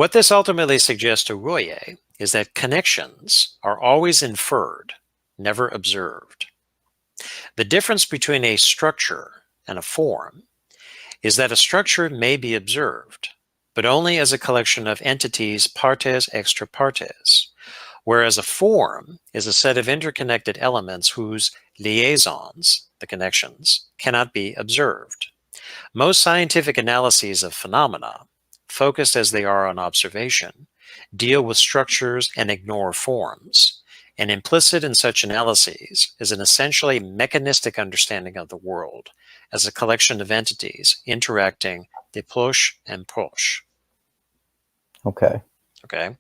What this ultimately suggests to Royer is that connections are always inferred, never observed. The difference between a structure and a form is that a structure may be observed, but only as a collection of entities partes extra partes, whereas a form is a set of interconnected elements whose liaisons, the connections, cannot be observed. Most scientific analyses of phenomena, focused as they are on observation, deal with structures and ignore forms, and implicit in such analyses is an essentially mechanistic understanding of the world as a collection of entities interacting de proche en proche. Okay. Okay.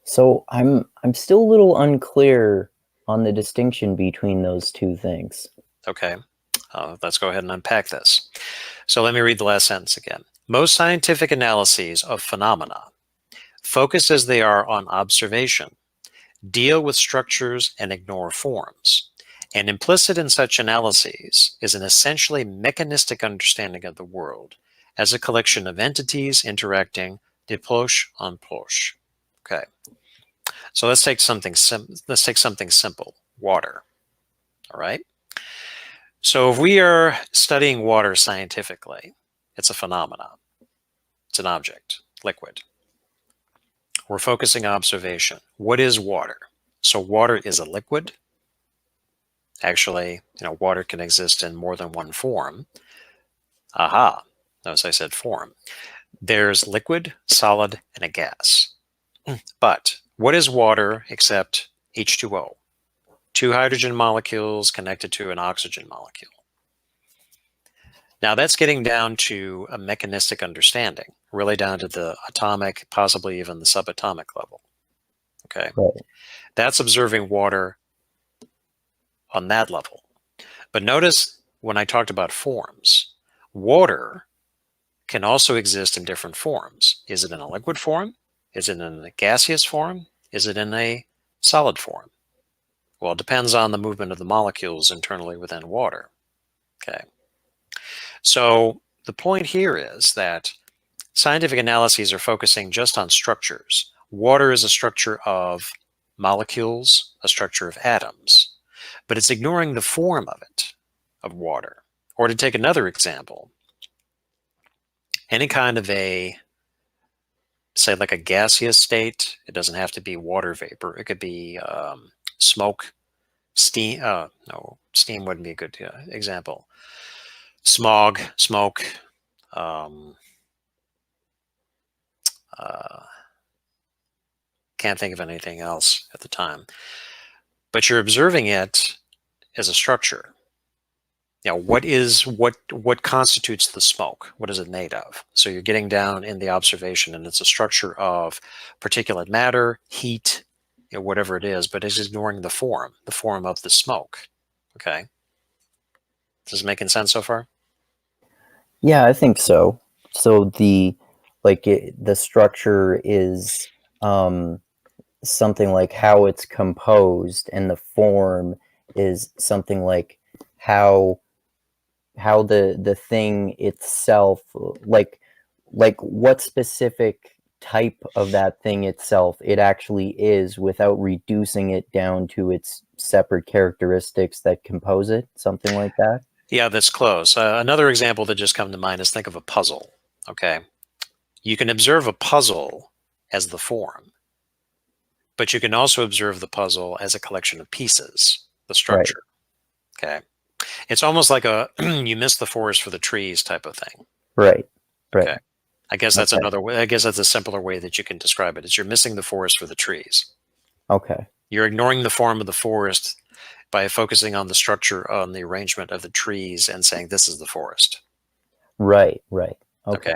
So I'm still a little unclear on the distinction between those two things. Okay. Let's go ahead and unpack this. So let me read the last sentence again. Most scientific analyses of phenomena, focused as they are on observation, deal with structures and ignore forms. And implicit in such analyses is an essentially mechanistic understanding of the world as a collection of entities interacting de proche en proche. Okay. So let's take something simple, water. All right. So if we are studying water scientifically, it's a phenomenon. It's an object, liquid. We're focusing on observation. What is water? So water is a liquid. Actually, water can exist in more than one form. Aha. Notice I said form. There's liquid, solid, and a gas. But what is water except H2O? Two hydrogen molecules connected to an oxygen molecule. Now that's getting down to a mechanistic understanding, really down to the atomic, possibly even the subatomic level. Okay. Right. That's observing water on that level. But notice when I talked about forms, water can also exist in different forms. Is it in a liquid form? Is it in a gaseous form? Is it in a solid form? Well, it depends on the movement of the molecules internally within water. Okay. So the point here is that scientific analyses are focusing just on structures. Water is a structure of molecules, a structure of atoms, but it's ignoring the form of it, of water. Or to take another example, any kind of a, say like a gaseous state, it doesn't have to be water vapor. It could be smoke, steam. No, steam wouldn't be a good example. Smog, smoke. Can't think of anything else at the time. But you're observing it as a structure. What constitutes the smoke? What is it made of? So you're getting down in the observation, and it's a structure of particulate matter, heat, whatever it is, but it's ignoring the form of the smoke. Okay. Is this making sense so far? Yeah, I think so. So the structure is something like how it's composed, and the form is something like how the thing itself, like what specific type of that thing itself it actually is, without reducing it down to its separate characteristics that compose it, something like that. Yeah, that's close. Another example that just come to mind is think of a puzzle. Okay. You can observe a puzzle as the form, but you can also observe the puzzle as a collection of pieces, the structure. Right. Okay. It's almost like a you miss the forest for the trees type of thing. Right. Right. Okay. I guess that's another way. I guess that's a simpler way that you can describe it. It's you're missing the forest for the trees. Okay. You're ignoring the form of the forest by focusing on the structure, on the arrangement of the trees, and saying this is the forest. Right. Right. Okay.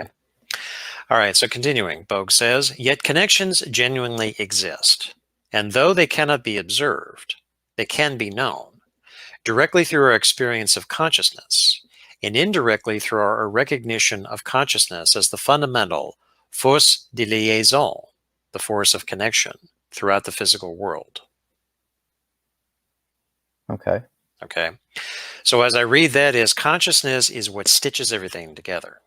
All right, so continuing, Bogue says, yet connections genuinely exist, and though they cannot be observed, they can be known, directly through our experience of consciousness, and indirectly through our recognition of consciousness as the fundamental force de liaison, the force of connection, throughout the physical world. Okay. Okay. So as I read that, is consciousness is what stitches everything together.